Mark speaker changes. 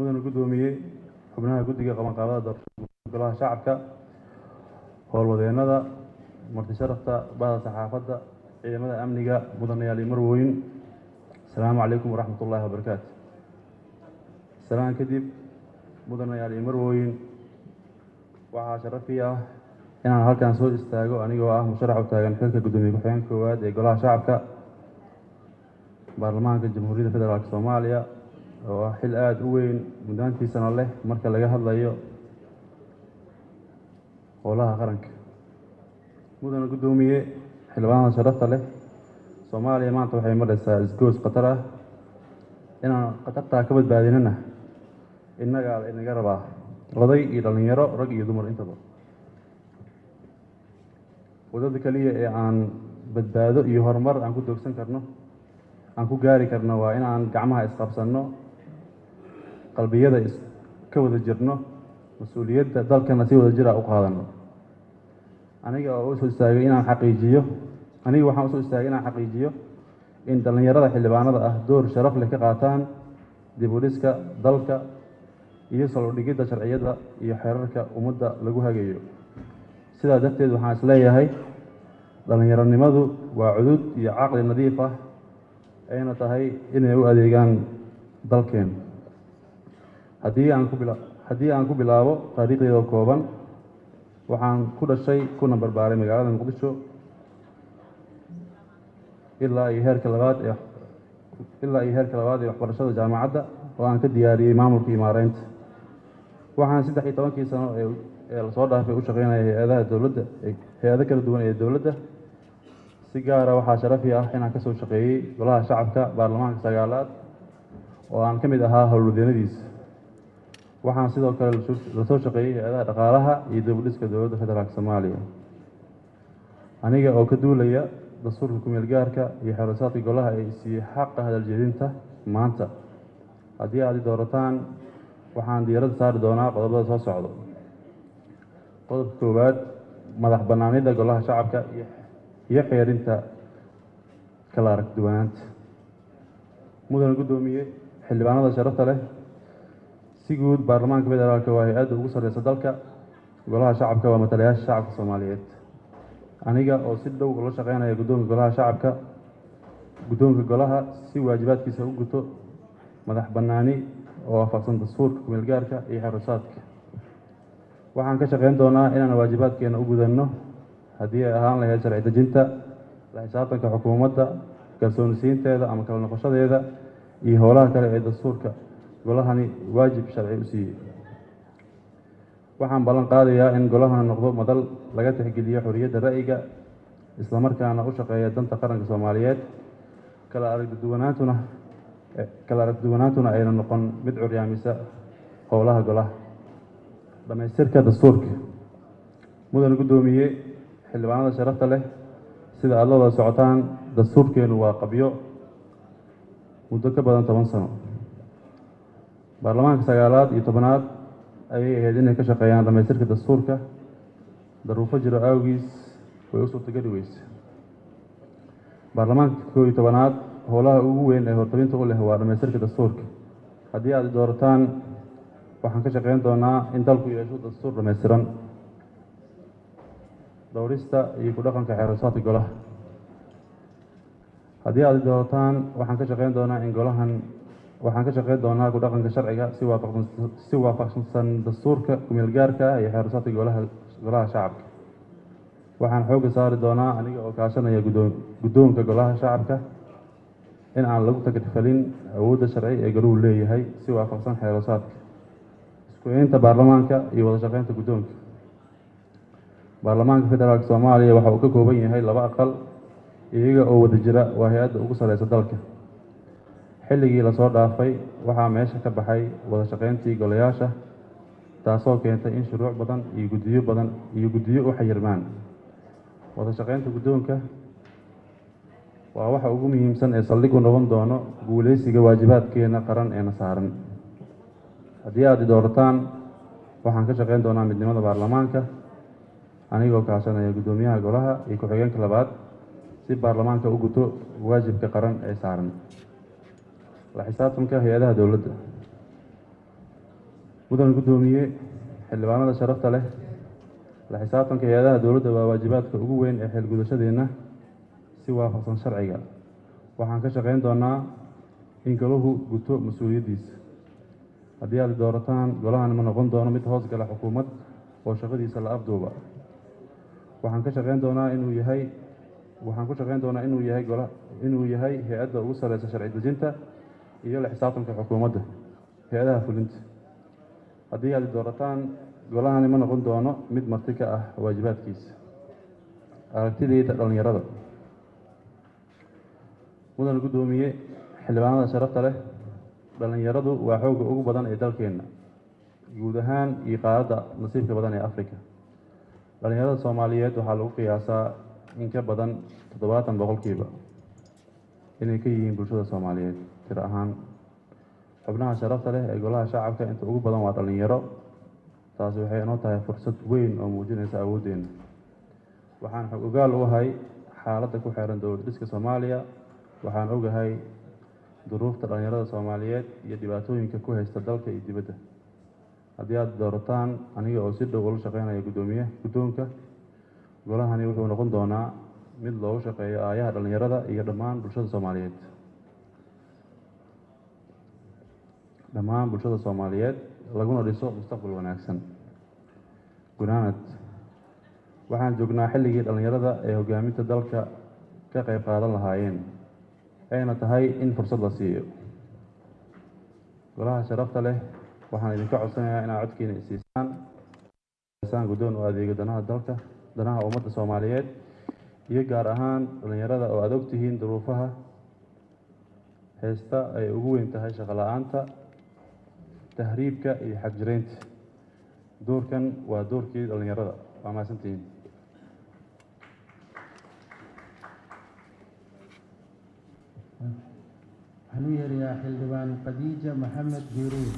Speaker 1: mudana gudoomiye xubnaha guddiga qabanqaabada doorashada golaha shacabka howlwadeennada marti sharafta bahda saxaafadda ciidamada amniga mudanayaal iyo marwooyin asalaamu calaykum waraxmatullaahi wabarakaatu. salaan kadib mudanayaal iyo marwooyin waxaa sharafii ah inaan halkan soo istaago anigoo ah musharax u taagan xilka gudoomiye ku-xigeenka koowaad ee golaha shacabka baarlamaanka jamhuuriyadda federaalk soomaaliya oo ah xil aada u weyn mudnaantiisana leh marka laga hadlayo howlaha qaranka. mudana gudoomiye xildhibaanada sharafta leh soomaaliya maanta waxay maraysaa isgoos khatar ah. inaan khatartaa ka badbaadinana innagaa inaga rabaa oday iyo dhallinyaro rag iyo dumar intaba. wadada keliya ee aan badbaado iyo horumar aan ku doogsan karno aan ku gaari karno waa in aan gacmaha isqabsanno, qalbiyada ka wada jirno, mas-uuliyadda dalkana si wada jira u qaadano. aniga waxaan usoo istaagay inaan xaqiijiyo in dhallinyarada xildhibaanada ah door sharaf leh ka qaataan dib u dhiska dalka iyo soo dhigidda sharciyada iyo xeerarka ummadda lagu hagayo. sidaa darteed waxaan isleeyahay dhallinyaronimadu waa cudud iyo caqli nadiif ah ayna tahay inay u adeegaan dalkeen. haddii aan ku bilaabo taariikhdeeda kooban, waxaan ku dhashay kuna barbaaray magaalada muqdisho ilaa iyo heerka labaad ee waxbarashada jaamacadda oo aan ka diyaariyey maamulka iyo maareynta. waxaan 13 sano ee lasoo dhaafay u shaqeynaya hay-ado kala duwan ee dowladda. si gaara waxaa sharafi ah inaan kasoo shaqeeyey golaha shacabka baarlamaanka 9aad oo aan ka mid ahaa howlwadeennadiisa. waxaan sidoo kale lasoo shaqeeyey hay-adaha dhaqaalaha iyo dib u dhiska dowladda federaalk soomaaliya. aniga oo ka duulaya dastuurka ku-meel gaarka iyo xeerasaadka golaha ee siiyey xaqa hadaljeedinta maanta, haddii aad i doorataan waxaan diiradda saari doonaa qodobada soo socdo. qodobka koowaad, madax bannaanida golaha shacabka iyo xeerinta kala aragduwanaanta. mudana gudoomiye xildhibaanada sharafta leh, si guud baarlamaanka federaalk waa hay-adda ugu sarreysa dalka. golaha shacabka waa matalayaasha shacabka soomaaliyeed. aniga oo si dhow ula shaqeynaya guddoonka golaha si waajibaadkiisa u guto madax bannaani oo waafaqsan dastuurka ku-meel gaarka iyo xeerasaadka. waxaan ka shaqeyn doonaa inaan waajibaadkeena u gudanno haddii ay ahaan lahayd sharci dejinta, la xisaabtanka xukuumadda, kalsoonisiinteeda ama kala noqoshadeeda iyo howlaha kale ee dastuurka golahani waajib sharci u siiyey. waxaan ballan qaadayaa in golahani noqdo madal laga tixgeliyo xorriyadda ra'yiga, islamarkaana u shaqeeya danta qaranka soomaaliyeed. kala aragduwanaantuna ayna noqon mid curyaamisa howlaha golaha. dhamaystirka dastuurka. mudana gudoomiye xildhibaanada sharafta leh, sida aada la wada socotaan dastuurkeenu waa qabyo muddo ka badan 10 sano. baarlamaanka 9aad iyo 10aad ayay ahayd inay ka shaqeeyaan dhamaystirka dastuurka. daruufo jiro awgiis way u suurtageli weyse. baarlamaanka 11aad howlaha ugu weyn ee hortabinta u leh waa dhamaystirka dastuurka. haddii aad i doorataan waxaan ka shaqeyn doonaa in dalku yeesho dastuur dhammaystiran, dhowrista iyo ku dhaqanka xeerasaadka golaha. haddii aad i doorataan waxaan ka shaqeyn doonaa ku dhaqanka sharciga si waafaqsan dastuurka ku-meel gaarka iyo xeerasaadka golaha shacabka. waxaan xoogga saari doonaa aniga oo kaashanaya guddoonka golaha shacabka in aan lagu tagrifalin awoodda sharci ee goluhu leeyahay si waafaqsan xeerasaadka, isku-eynta baarlamaanka iyo wada shaqeynta guddoonka. baarlamaanka federaalk soomaaliya waxa uu ka kooban yahay 2 aqal, iyaga oo wada jira waa hay-adda ugu sarreysa dalka. xilligii lasoo dhaafay waxaa meesha ka baxay wada shaqeyntii golayaasha, taasoo keentay in shuruuc badan iyo guddiyo u xayirmaan. wada shaqeynta guddoonka waa waxa ugu muhiimsan ee saldhig u noqon doono guuleysiga waajibaadkeena qaran eena saaran. haddii aad i doorataan waxaan ka shaqeyn doonaa midnimada baarlamaanka anigoo kaashanaya guddoomiyaha golaha iyo ku-xigeenka labaad si baarlamaanka u guto waajibka qaran ee saaran. la xisaabtanka hay-adaha dowladda. mudan guddoomiye xildhibaanada sharafta leh la xisaabtanka hay-adaha dowladda waa waajibaadka ugu weyn ee xilgudashadeenna si waafaqsan sharciga. waxaan ka shaqayn doonaa in golahu guto mas-uuliyaddiisa. haddii aad doorataan, golahan ma noqon doono mid hoos gala xukuumad oo shaqadiisa la afduuba. waxaan ku shaqayn doonaa inuu yahay hay-adda ugu sareysa sharci dejinta iyo la xisaabtanka xukuumadda hay-adaha fulinta. haddii aad doorataan, golahani ma noqon doono mid marti ka ah waajibaadkiisa. aragtidayda dhallinyarada. mudan guddoomiye xildhibaanada sharafta leh, dhallinyaradu waa xoogga ugu badan ee dalkeenna guud ahaan iyo qaaradda nasiibka badan ee Afrika. dhallinyarada Soomaaliyeed waxaa lagu qiyaasaa in ka badan 70% inay ka yihiin bulshada Soomaaliyeed tiro ahaan. xubnaha sharafta leh ee golaha shacabka inta ugu badan waa dhallinyaro. taasi waxay inoo tahay fursad weyn oo muujinaysa awooddeena. waxaan xog ogaal u ahay xaaladda ku xeeran dowlad dhiska Soomaaliya. waxaan ogahay duruufta dhallinyarada Soomaaliyeed iyo dhibaatooyinka ku haysta dalka iyo dibadda. haddii aad doorataan aniga oo si dhow ula shaqeynaya guddoonka, golahani wuxuu noqon doonaa mid loogu shaqeeyo aayaha dhallinyarada iyo dhammaan bulshada Soomaaliyeed laguna dhiso mustaqbal wanaagsan. gunaanad. waxaan joognaa xilligii dhallinyarada ee hogaaminta dalka ka qayb qaadan lahaayeen, ayna tahay in fursad la siiyo. golaha sharafta leh, waxaan idinka codsanayaa inaad codkiina isiisaan guddoon u adeego danaha dalka, danaha ummadda Soomaaliyeed iyo gaar ahaan dhallinyarada oo aad ogtihiin duruufaha haysta ay ugu weyn tahay shaqo la'aanta, tahriibka iyo xagjiraynta. doorkan waa doorkii dhallinyarada. waa mahadsantihiin.
Speaker 2: waxaan u yeerayaa xildhibaan Khadiija Maxamed Biruun.